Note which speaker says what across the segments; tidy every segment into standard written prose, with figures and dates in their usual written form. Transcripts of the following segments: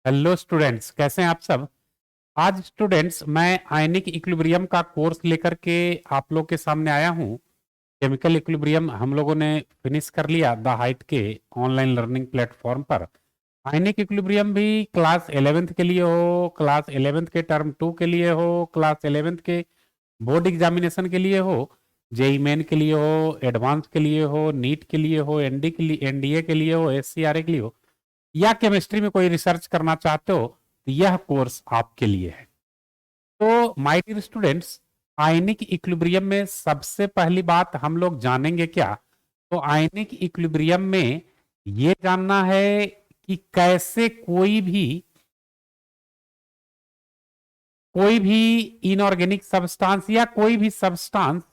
Speaker 1: Hello students, कैसे हैं आप सब। आज स्टूडेंट्स मैं आयनिक इक्विलिब्रियम का कोर्स लेकर के आप लोग के सामने आया हूं। केमिकल इक्विलिब्रियम हम लोगों ने फिनिश कर लिया द हाइट के ऑनलाइन लर्निंग प्लेटफॉर्म पर। आयनिक इक्विलिब्रियम भी क्लास 11th के लिए हो, क्लास 11th के टर्म 2 के लिए हो, क्लास 11th के बोर्ड एग्जामिनेशन के लिए हो, जेई मेन के लिए हो, एडवांस के लिए हो, नीट के लिए हो, एनडी के लिए, एनडीए के लिए हो, एससीआरए के लिए हो, या केमिस्ट्री में कोई रिसर्च करना चाहते हो तो यह कोर्स आपके लिए है। तो my dear students, ionic equilibrium में सबसे पहली बात हम लोग जानेंगे क्या। तो आयनिक इक्विलिब्रियम में ये जानना है कि कैसे कोई भी इनऑर्गेनिक सब्सटेंस या कोई भी सब्सटेंस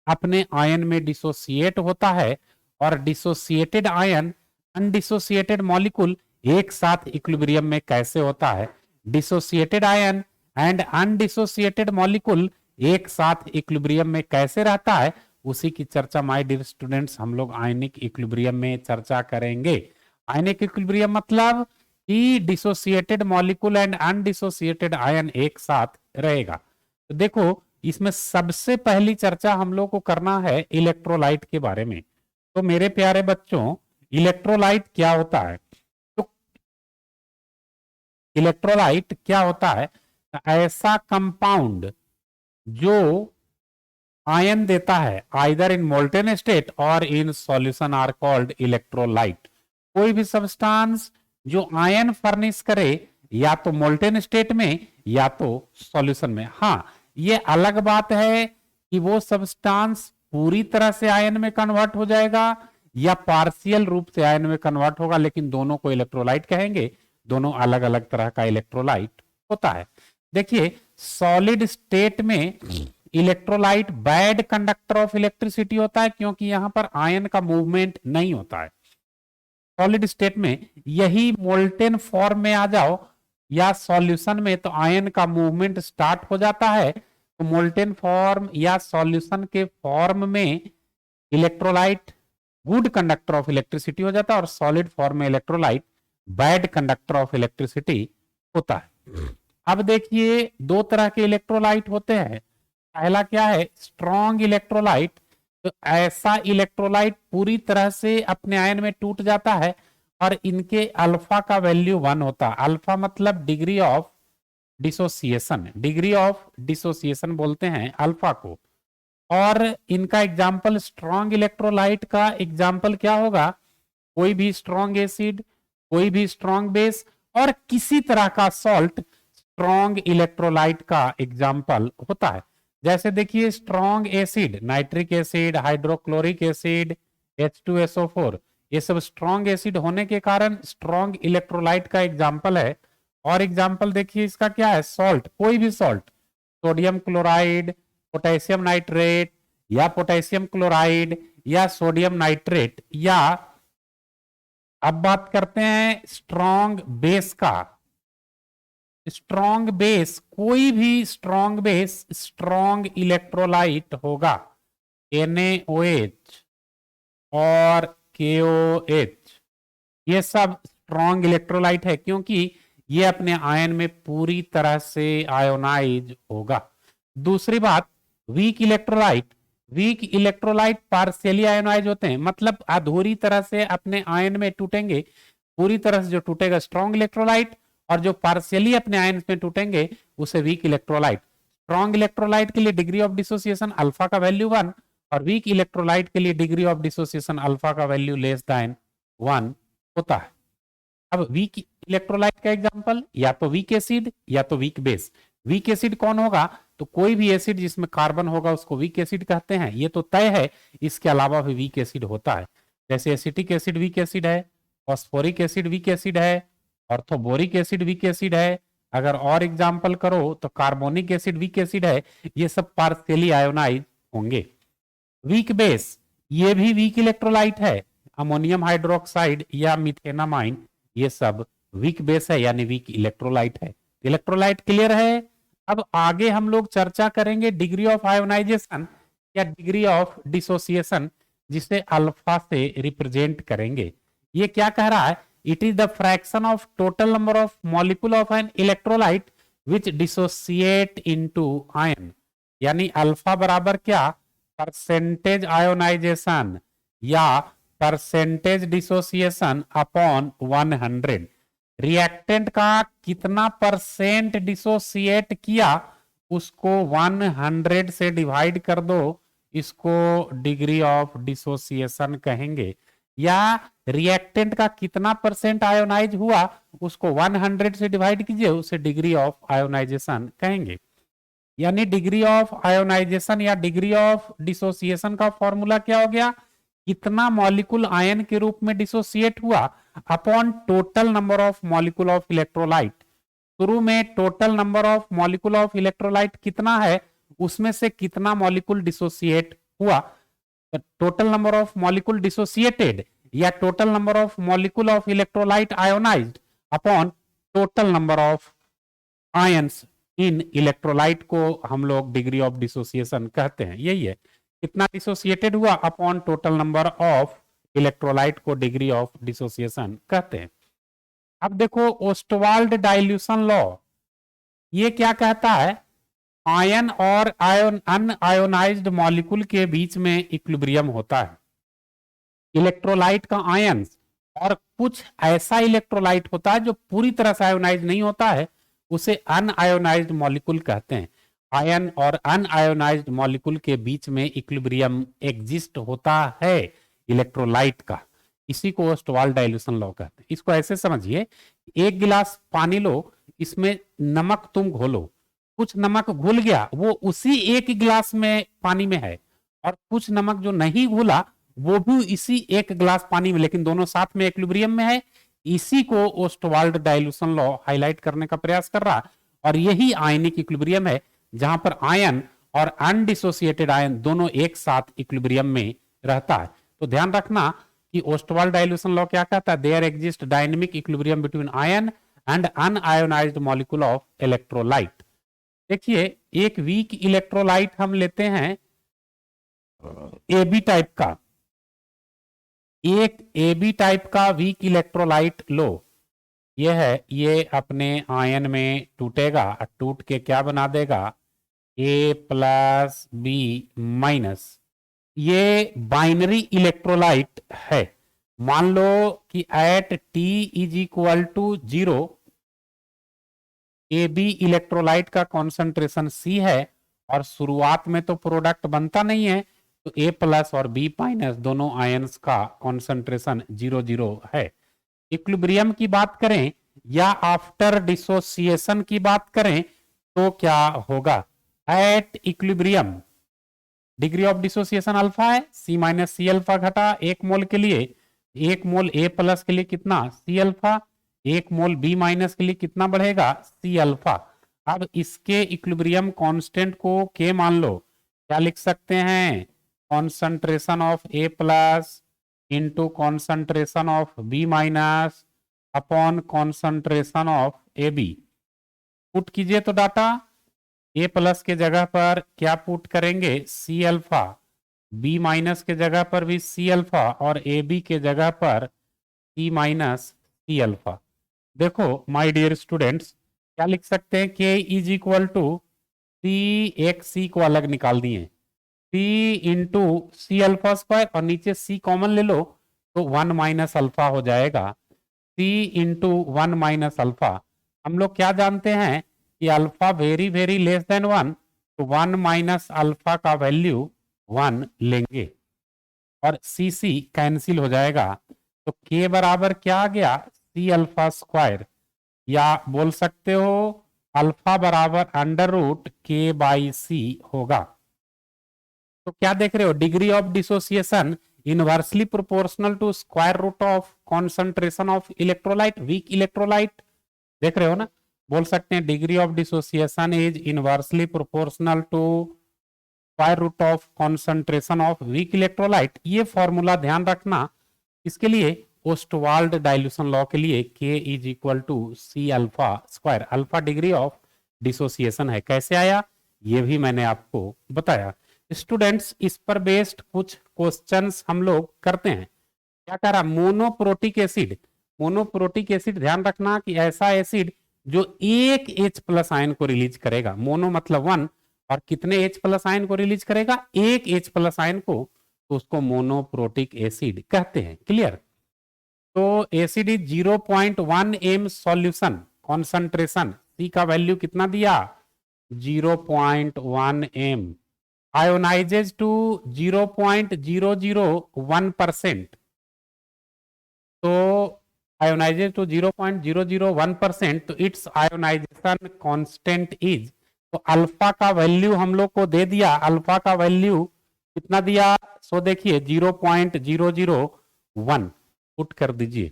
Speaker 1: अपने आयन में डिसोसिएट होता है, और डिसोसिएटेड आयन अनडिसोसिएटेड मॉलिक्यूल एक साथ इक्विलिब्रियम में कैसे होता है। Dissociated ion and undissociated molecule एक साथ इक्विलिब्रियम में कैसे रहता है, उसी की चर्चा माय डियर स्टूडेंट्स हम लोग आयनिक इक्विलिब्रियम में चर्चा करेंगे। आयनिक इक्विलिब्रियम मतलब कि dissociated molecule and undissociated ion एक साथ रहेगा। तो देखो, इसमें सबसे पहली चर्चा हम लोग को करना है इलेक्ट्रोलाइट के बारे में। तो मेरे प्यारे बच्चों, इलेक्ट्रोलाइट क्या होता है। तो इलेक्ट्रोलाइट क्या होता है, ऐसा कंपाउंड जो आयन देता है आइदर इन मोल्टेन स्टेट और in solution are called electrolyte. कोई भी सब्सटेंस जो आयन फर्निश करे या तो मोल्टेन स्टेट में या तो सॉल्यूशन में। हाँ, ये अलग बात है कि वो सब्सटेंस पूरी तरह से आयन में कन्वर्ट हो जाएगा या पार्शियल रूप से आयन में कन्वर्ट होगा, लेकिन दोनों को इलेक्ट्रोलाइट कहेंगे। दोनों अलग अलग तरह का इलेक्ट्रोलाइट होता है। देखिए, सॉलिड स्टेट में electrolyte bad conductor of electricity होता है, क्योंकि यहां पर आयन का मूवमेंट नहीं होता है सॉलिड स्टेट में। यही मोल्टेन फॉर्म में आ जाओ या सॉल्यूशन में तो आयन का मूवमेंट स्टार्ट हो जाता है। तो मोल्टेन फॉर्म या सॉल्यूशन के फॉर्म में electrolyte good conductor of electricity हो जाता है, और सॉलिड फॉर्म में electrolyte bad conductor of electricity होता है। अब देखिए, दो तरह के इलेक्ट्रोलाइट होते हैं। पहला क्या है, स्ट्रॉन्ग इलेक्ट्रोलाइट। तो ऐसा इलेक्ट्रोलाइट पूरी तरह से अपने आयन में टूट जाता है और इनके अल्फा का वैल्यू 1 होता है। अल्फा मतलब degree of dissociation, degree of dissociation बोलते हैं अल्फा को। और इनका एग्जाम्पल, स्ट्रॉन्ग इलेक्ट्रोलाइट का एग्जाम्पल क्या होगा, कोई भी स्ट्रॉन्ग एसिड, कोई भी स्ट्रॉन्ग बेस और किसी तरह का सॉल्ट स्ट्रॉन्ग इलेक्ट्रोलाइट का एग्जाम्पल होता है। जैसे देखिए, strong acid, nitric acid, hydrochloric acid, H2SO4, ये सब स्ट्रॉन्ग एसिड होने के कारण स्ट्रॉन्ग इलेक्ट्रोलाइट का एग्जाम्पल है। और एग्जाम्पल देखिए इसका क्या है, सॉल्ट, कोई भी salt, sodium chloride, potassium nitrate या पोटेशियम क्लोराइड या सोडियम नाइट्रेट। या अब बात करते हैं स्ट्रॉन्ग बेस का। स्ट्रॉन्ग बेस, कोई भी स्ट्रॉन्ग बेस स्ट्रॉन्ग इलेक्ट्रोलाइट होगा। NaOH और KOH, ये सब स्ट्रॉन्ग इलेक्ट्रोलाइट है, क्योंकि ये अपने आयन में पूरी तरह से आयोनाइज होगा। दूसरी बात, weak electrolyte. Weak electrolyte partially ionize होते हैं, मतलब अधूरी तरह से अपने आयन में टूटेंगे। पूरी तरह से जो टूटेगा स्ट्रॉन्ग इलेक्ट्रोलाइट, और जो पार्शियली अपने आयन में टूटेंगे उसे वीक इलेक्ट्रोलाइट। स्ट्रॉन्ग इलेक्ट्रोलाइट के लिए डिग्री ऑफ डिसोसिएशन अल्फा का वैल्यू 1, और वीक इलेक्ट्रोलाइट के लिए डिग्री ऑफ डिसोसिएशन अल्फा का वैल्यू लेस देन 1 होता है। अब वीक इलेक्ट्रोलाइट का एग्जांपल या तो वीक एसिड या तो वीक बेस। वीक एसिड कौन होगा, तो कोई भी एसिड जिसमें कार्बन होगा उसको वीक एसिड कहते हैं, ये तो तय है। इसके अलावा भी वीक एसिड होता है, जैसे एसिटिक एसिड वीक एसिड है, फॉस्फोरिक एसिड वीक एसिड है, ऑर्थोबोरिक एसिड वीक एसिड है। अगर और एग्जांपल करो तो कार्बोनिक एसिड वीक एसिड है। ये सब पार्शियली आयोनाइज होंगे। वीक बेस, ये भी वीक इलेक्ट्रोलाइट है। अमोनियम हाइड्रोक्साइड या मिथेनामाइन, ये सब वीक बेस है, यानी वीक इलेक्ट्रोलाइट है। इलेक्ट्रोलाइट क्लियर है। अब आगे हम लोग चर्चा करेंगे डिग्री ऑफ आयोनाइजेशन या डिग्री ऑफ डिसोसिएशन, जिसे अल्फा से रिप्रेजेंट करेंगे। ये क्या कह रहा है it is the fraction of total number of molecule of an electrolyte which dissociate into ion. यानी अल्फा बराबर क्या, परसेंटेज आयोनाइजेशन या परसेंटेज डिसोसिएशन अपॉन 100। रिएक्टेंट का कितना परसेंट डिसोसिएट किया उसको 100 से डिवाइड कर दो, इसको डिग्री ऑफ डिसोसिएशन कहेंगे। या रिएक्टेंट का कितना परसेंट आयोनाइज हुआ उसको 100 से डिवाइड कीजिए, उसे डिग्री ऑफ आयोनाइजेशन कहेंगे। यानी डिग्री ऑफ आयोनाइजेशन या डिग्री ऑफ डिसोसिएशन का फॉर्मूला क्या हो गया, कितना मॉलिक्यूल आयन के रूप में डिसोसिएट हुआ upon total number of molecule of electrolyte. शुरू में total number of molecule of electrolyte कितना है, उसमें से कितना मॉलिक्यूल डिसोसिएट हुआ, total number of molecule dissociated या total number of molecule of electrolyte ionized upon total number of ions in electrolyte को हम लोग डिग्री ऑफ डिसोसिएशन कहते हैं। यही है, कितना डिसोसिएटेड हुआ upon total number of electrolyte को डिग्री ऑफ डिसोसिएशन कहते हैं। अब देखो ओस्टवाल्ड डाइल्यूशन लॉ, ये क्या कहता है, आयन और आयन अनआयोनाइज्ड मॉलिक्यूल के बीच में इक्विलिब्रियम होता है। इलेक्ट्रोलाइट का आयन और कुछ ऐसा इलेक्ट्रोलाइट होता है जो पूरी तरह से आयोनाइज नहीं होता है, उसे अनआयोनाइज्ड मॉलिक्यूल कहते हैं। आयन और अनआयोनाइज्ड मॉलिक्यूल के बीच में इक्विलिब्रियम एग्जिस्ट होता है इलेक्ट्रोलाइट का, इसी को ओस्टवाल्ड डाइल्यूशन लॉ कहते हैं। इसको ऐसे समझिए, एक गिलास पानी लो, इसमें नमक तुम घोलो, कुछ नमक घुल गया वो उसी एक गिलास में पानी में है, और कुछ नमक जो नहीं घुला वो भी इसी एक गिलास पानी में, लेकिन दोनों साथ में इक्विलिब्रियम में है। इसी को ओस्टवाल्ड डाइल्यूशन लॉ हाईलाइट करने का प्रयास कर रहा, और यही आयनिक इक्विलिब्रियम है जहां पर आयन और अनडिसोसिएटेड आयन दोनों एक साथ इक्विलिब्रियम में रहता है। तो ध्यान रखना कि ओस्टवाल्ड डाइल्यूशन लॉ क्या कहता है, there exist dynamic equilibrium between ion and unionized molecule of electrolyte. देखिए एक वीक इलेक्ट्रोलाइट हम लेते हैं एबी टाइप का, एक एबी टाइप का वीक इलेक्ट्रोलाइट लो, ये है, ये अपने आयन में टूटेगा, टूट के क्या बना देगा, ए प्लस बी माइनस। ये बाइनरी इलेक्ट्रोलाइट है। मान लो कि at T is equal to 0 A B electrolyte का कॉन्सेंट्रेशन सी है, और शुरुआत में तो प्रोडक्ट बनता नहीं है, तो ए प्लस और बी माइनस दोनों आयंस का कॉन्सेंट्रेशन 0 है। इक्विलिब्रियम की बात करें या आफ्टर डिसोसिएशन की बात करें तो क्या होगा, at equilibrium degree of dissociation alpha है, सी माइनस सी अल्फा घटा, एक मोल के लिए, एक मोल ए प्लस के लिए कितना सी अल्फा, एक मोल बी माइनस के लिए कितना बढ़ेगा सी अल्फा। अब इसके इक्विलिब्रियम कांस्टेंट को के मान लो, क्या लिख सकते हैं, concentration of A plus into concentration of B minus upon concentration of A B. Put कीजिए तो डाटा, ए प्लस के जगह पर क्या पुट करेंगे सी अल्फा, बी माइनस के जगह पर भी सी अल्फा, और ए बी के जगह पर सी माइनस सी अल्फा। देखो माय डियर स्टूडेंट्स, क्या लिख सकते हैं, के इज इक्वल टू सी, एक सी को अलग निकाल दिए, सी इंटू सी अल्फा स्क्वायर, और नीचे सी कॉमन ले लो तो 1 माइनस अल्फा हो जाएगा, सी इंटू 1 माइनस अल्फा। हम लोग क्या जानते हैं कि alpha very very less than 1, तो 1 माइनस अल्फा का वैल्यू 1 लेंगे, और सी सी कैंसिल हो जाएगा, तो के बराबर क्या आ गया सी अल्फा स्क्वायर, या बोल सकते हो अल्फा बराबर under root K by C होगा। तो क्या देख रहे हो, degree of dissociation inversely proportional to square root of concentration of electrolyte, weak electrolyte, देख रहे हो ना, बोल सकते हैं degree of dissociation is inversely proportional to square root of concentration of weak electrolyte. ये फॉर्मूला ध्यान रखना, इसके लिए ओस्टवाल्ड डाइल्यूशन लॉ के लिए K is equal to C alpha square, alpha degree of dissociation है। कैसे आया ये भी मैंने आपको बताया। स्टूडेंट्स इस पर बेस्ड कुछ क्वेश्चंस हम लोग करते हैं। क्या कह रहा, मोनोप्रोटिक एसिड, मोनोप्रोटिक एसिड, ध्यान रखना कि ऐसा एसिड जो एक H प्लस आयन को रिलीज करेगा, मोनो मतलब 1, और कितने H प्लस आयन को रिलीज करेगा, एक H प्लस आयन को, तो उसको मोनोप्रोटिक एसिड कहते हैं। क्लियर? तो acid is 0.1 m solution concentration, C का वैल्यू कितना दिया, 0.1 m, आयोनाइजेज टू 0.001%, तो आयोनाइजेज टू 0.001%, तो इट्स आयोनाइजेशन कांस्टेंट इज, तो अल्फा का वैल्यू हम लोग को दे दिया, अल्फा का वैल्यू कितना दिया, सो देखिए 0.001 पुट कर दीजिए,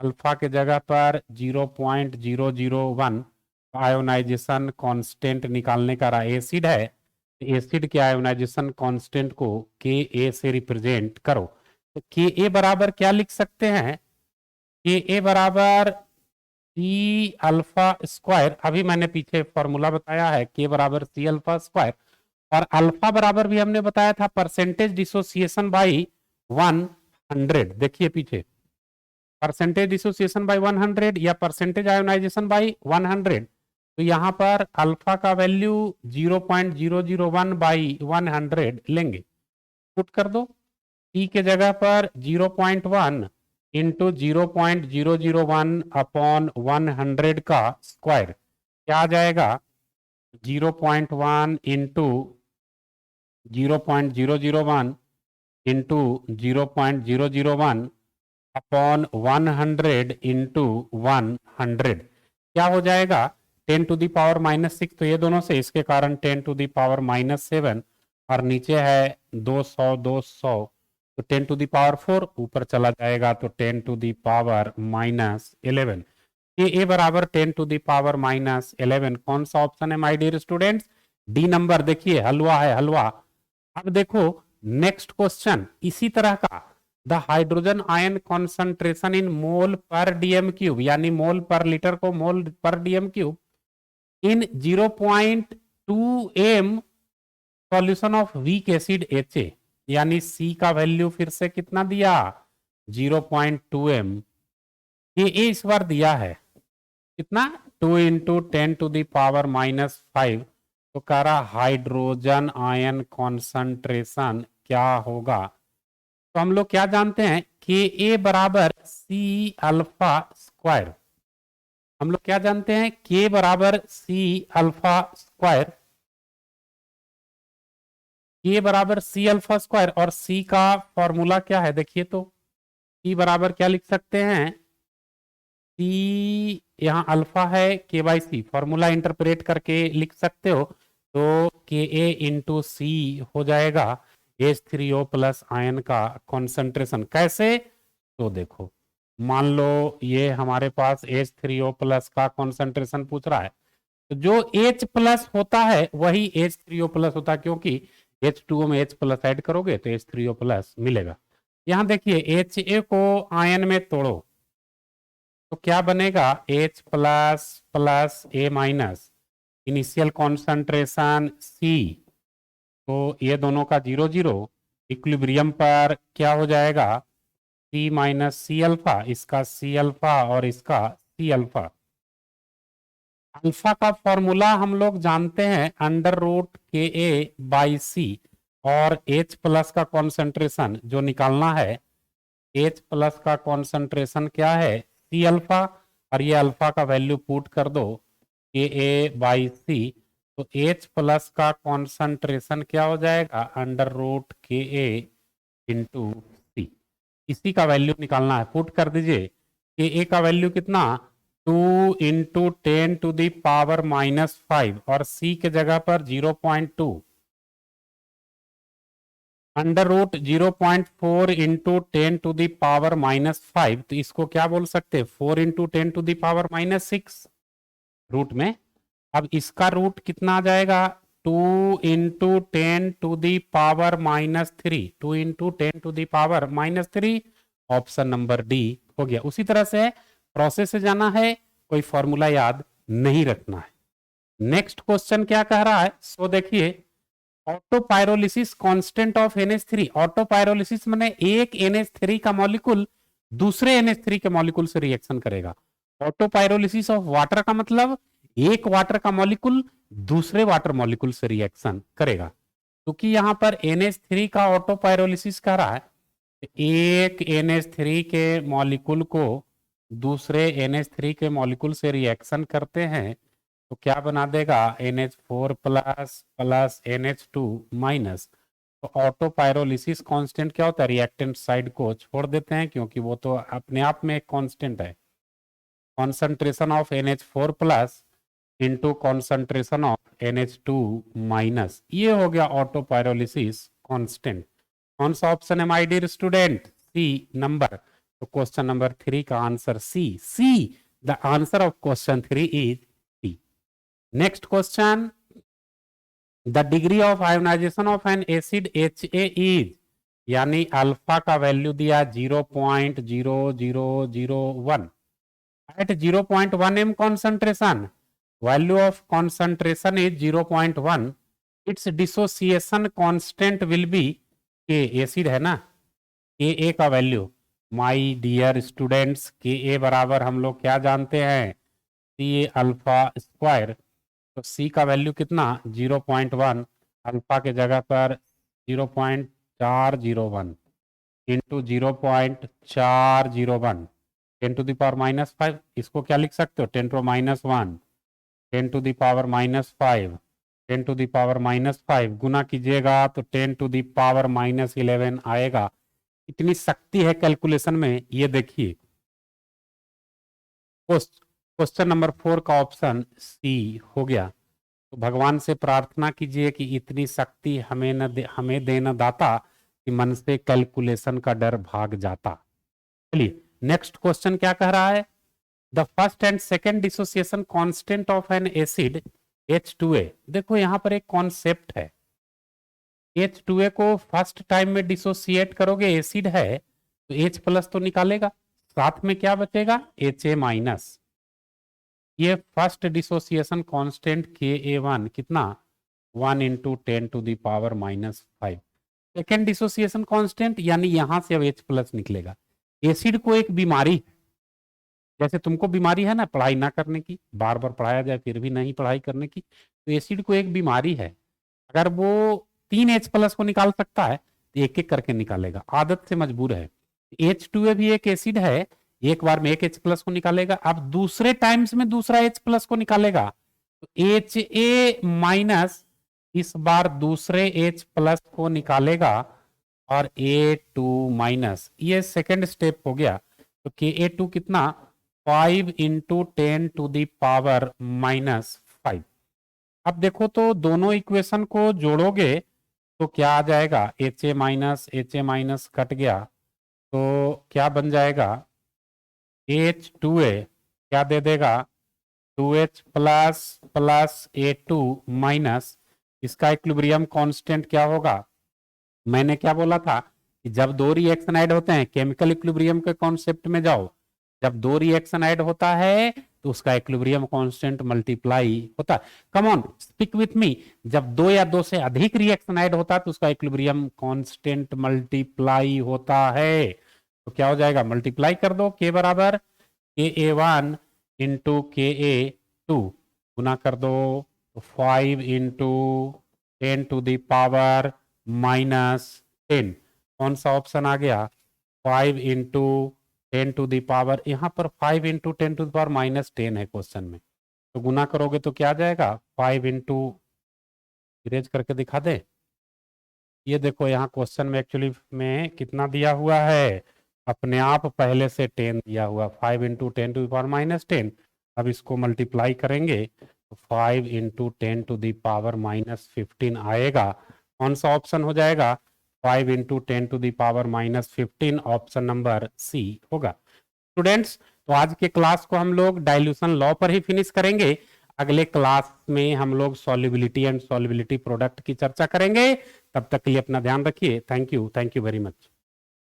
Speaker 1: अल्फा के जगह पर 0.001 आयोनाइजेशन कांस्टेंट निकालने का रहा, एसिड है, एसिड के आयोनाइजेशन कांस्टेंट को के ए से रिप्रेजेंट करो, तो के ए बराबर क्या लिख सकते हैं, के ए बराबर सी अल्फा स्क्वायर, अभी मैंने पीछे फॉर्मूला बताया है, के बराबर सी अल्फा स्क्वायर, और अल्फा बराबर भी हमने बताया था परसेंटेज डिसोसिएशन बाई 100, देखिए पीछे परसेंटेज डिसोसिएशन बाई 100 या परसेंटेज आयोनाइजेशन बाई 100, तो यहां पर अल्फा का वैल्यू 0.001 बाई 100 लेंगे, पुट कर दो, टी के जगह पर 0.1 इंटू 0.001 अपॉन 100 का स्क्वायर, क्या आ जाएगा, 0.1 इंटू 0.001 इंटू 0.001 अपॉन 100 इंटू 100, क्या हो जाएगा, 10 टू दी पावर -6, तो ये दोनों से, इसके कारण 10 टू दी पावर -7, और नीचे है 200 200, तो 10 टू दी पावर 4 ऊपर चला जाएगा, तो 10 टू दी पावर -11, ये ए बराबर 10 टू दी पावर -11, कौन सा ऑप्शन है my dear students, D number, देखिए हलवा है हलवा। अब देखो नेक्स्ट क्वेश्चन इसी तरह का, the hydrogen ion concentration in mole पर डीएम क्यूब, यानी मोल पर लीटर को मोल पर DM cube in 0.2 m solution of weak acid HA, यानी सी का वैल्यू फिर से कितना दिया, 0.2 m, ये इस बार दिया है कितना, 2 इंटू 10 टू दी पावर -5, तो कह रहा हाइड्रोजन आयन कॉन्सेंट्रेशन क्या होगा, तो हम लोग क्या जानते हैं, के ए बराबर सी अल्फा स्क्वायर, हम लोग क्या जानते हैं, के बराबर सी अल्फा स्क्वायर, के बराबर सी अल्फा स्क्वायर, और सी का फॉर्मूला क्या है, देखिए तो सी बराबर क्या लिख सकते हैं, सी यहाँ अल्फा है, के बाई सी, फॉर्मूला इंटरप्रेट करके लिख सकते हो, तो के ए इंटू सी हो जाएगा H3O प्लस आयन का कॉन्सेंट्रेशन, कैसे, तो देखो मान लो ये हमारे पास H3O प्लस का कॉन्सेंट्रेशन पूछ रहा है, तो जो H प्लस होता है वही H3O प्लस होता है, क्योंकि H2O में H प्लस ऐड करोगे तो H3O प्लस मिलेगा। यहां देखिए HA को आयन में तोड़ो तो क्या बनेगा, H plus plus A minus, initial concentration C, तो ये दोनों का 0 0, इक्विलिब्रियम पर क्या हो जाएगा, C माइनस सी अल्फा, इसका C अल्फा और इसका C अल्फा। अल्फा का फॉर्मूला हम लोग जानते हैं √KA/C, और H प्लस का कॉन्सेंट्रेशन जो निकालना है, H प्लस का कॉन्सेंट्रेशन क्या है, C अल्फा, और ये अल्फा का वैल्यू पुट कर दो KA/C, तो H प्लस का कॉन्सेंट्रेशन क्या हो जाएगा, √KA इंटू C, इसी का वैल्यू निकालना है, पुट कर दीजिए, KA का वैल्यू कितना, 2 इंटू 10 टू दी पावर -5, और C के जगह पर 0.2, √0.4 इंटू 10 टू दी पावर -5, तो इसको क्या बोल सकते हैं, 4 into 10 to the power -6 root में। अब इसका रूट कितना आ जाएगा, 2 into 10 to the power -3, 2 into 10 to the power -3, option number D हो गया। उसी तरह से प्रोसेस से जाना है, कोई फॉर्मूला याद नहीं रखना है। नेक्स्ट क्वेश्चन क्या कह रहा है, सो देखिए, ऑटोपायरोलिसिस कांस्टेंट ऑफ NH3, ऑटोपायरोलिसिस माने एक NH3 का मॉलिक्यूल दूसरे NH3 के मॉलिक्यूल से रिएक्शन करेगा। ऑटोपायरोलिसिस ऑफ वाटर का मतलब एक वाटर का मॉलिक्यूल दूसरे वाटर मॉलिक्यूल से रिएक्शन करेगा। क्योंकि यहां पर NH3 का ऑटोपायरोलिसिस कर रहा है, एक NH3 के मॉलिक्यूल को दूसरे NH3 के मॉलिक्यूल से रिएक्शन करते हैं तो क्या बना देगा, NH4 plus plus NH2 minus. तो ऑटोपायरोलिसिस कांस्टेंट क्या होता है, रिएक्टेंट साइड को छोड़ देते हैं क्योंकि वो तो अपने आप में एक कांस्टेंट है। Concentration of NH4 plus into concentration of NH2 minus, ये हो गया ऑटोपायरोलिसिस कांस्टेंट। कौन सा ऑप्शन है my dear student, C number. तो क्वेश्चन नंबर 3 का answer C, the answer of question 3 is C. Next question, the degree of ionization of an acid HA is, यानी alpha का वैल्यू दिया 0.0001 at 0.1 m concentration, value of concentration is 0.1, its dissociation constant will be K, acid है ना, Ka का value, my dear students Ka बराबर हम लोग क्या जानते हैं, Ca अल्फा स्क्वायर। तो C का वैल्यू कितना 0.1, अल्फा के जगह पर 0.401 इंटू 0.401 10 टू द पावर -5, इसको क्या लिख सकते हो 10 to -1 10 to the power -5 10 to the power -5 गुना कीजिएगा तो 10 टू द पावर -11 आएगा। इतनी शक्ति है कैलकुलेशन में, ये देखिए। क्वेश्चन नंबर 4 का ऑप्शन सी हो गया। तो भगवान से प्रार्थना कीजिए कि इतनी शक्ति हमें देना दाता कि मन से कैलकुलेशन का डर भाग जाता। चलिए नेक्स्ट क्वेश्चन क्या कह रहा है, the first and second dissociation constant of an acid H2A। देखो यहां पर एक कॉन्सेप्ट है, H2A को फर्स्ट टाइम में डिसोसिएट करोगे, एसिड है तो H प्लस तो निकालेगा, साथ में क्या बचेगा HA माइनस। ये फर्स्ट डिसोसिएशन कांस्टेंट Ka1 कितना 1 into 10 to the power -5। Second dissociation constant यानी यहां से अब H प्लस निकलेगा। एसिड को एक बीमारी है, जैसे तुमको बीमारी है ना पढ़ाई ना करने की, बार बार पढ़ाया जाए फिर भी नहीं पढ़ाई करने की, तो एसिड को एक बीमारी है। अगर वो 3 H प्लस को निकाल सकता है तो एक एक करके निकालेगा, आदत से मजबूर है। H2A भी एक एसिड है, एक बार में एक H प्लस को निकालेगा, अब दूसरे टाइम्स में दूसरा H प्लस को निकालेगा तो HA माइनस इस बार दूसरे H प्लस को निकालेगा और A2 माइनस, ये सेकेंड स्टेप हो गया। तो Ka2 कितना 5 इंटू 10 टू द पावर -5। अब देखो तो दोनों इक्वेशन को जोड़ोगे तो क्या आ जाएगा, HA माइनस कट गया तो क्या बन जाएगा H2A क्या दे देगा 2H plus plus A2 minus, इसका इक्विलिब्रियम कांस्टेंट क्या होगा, मैंने क्या बोला था कि जब दो रिएक्शन ऐड होते हैं केमिकल इक्विलिब्रियम के कॉन्सेप्ट में जाओ, जब दो रिएक्शन ऐड होता है तो उसका इक्विलिब्रियम कांस्टेंट मल्टीप्लाई होता है। Come on speak with me, जब दो या दो से अधिक रिएक्शन ऐड होता है तो उसका इक्विलिब्रियम कांस्टेंट मल्टीप्लाई होता है। तो क्या हो जाएगा, मल्टीप्लाई कर दो, K बराबर Ka1 इंटू Ka2 गुना कर दो तो 5 इंटू 10 टू द पावर -10। कौन सा ऑप्शन आ गया 5 इंटू 10 टू द पावर, यहाँ पर 5 इंटू 10 टू द पावर -10 है क्वेश्चन में, तो गुना करोगे तो क्या आ जाएगा 5 इंटू, इरेज करके दिखा दे, ये देखो यहाँ क्वेश्चन में एक्चुअली में कितना दिया हुआ है, अपने आप पहले से 10 दिया हुआ, 5 इंटू 10 टू द पावर -10। अब इसको मल्टीप्लाई करेंगे तो 5 इंटू 10 टू द पावर -15 आएगा। कौन सा ऑप्शन हो जाएगा 5 into 10 to the power -15, option number C होगा। स्टूडेंट्स तो आज के क्लास को हम लोग डाइल्यूशन लॉ पर ही फिनिश करेंगे, अगले क्लास में हम लोग सॉल्युबिलिटी एंड सॉल्युबिलिटी प्रोडक्ट की चर्चा करेंगे। तब तक के लिए अपना ध्यान रखिए, थैंक यू वेरी मच।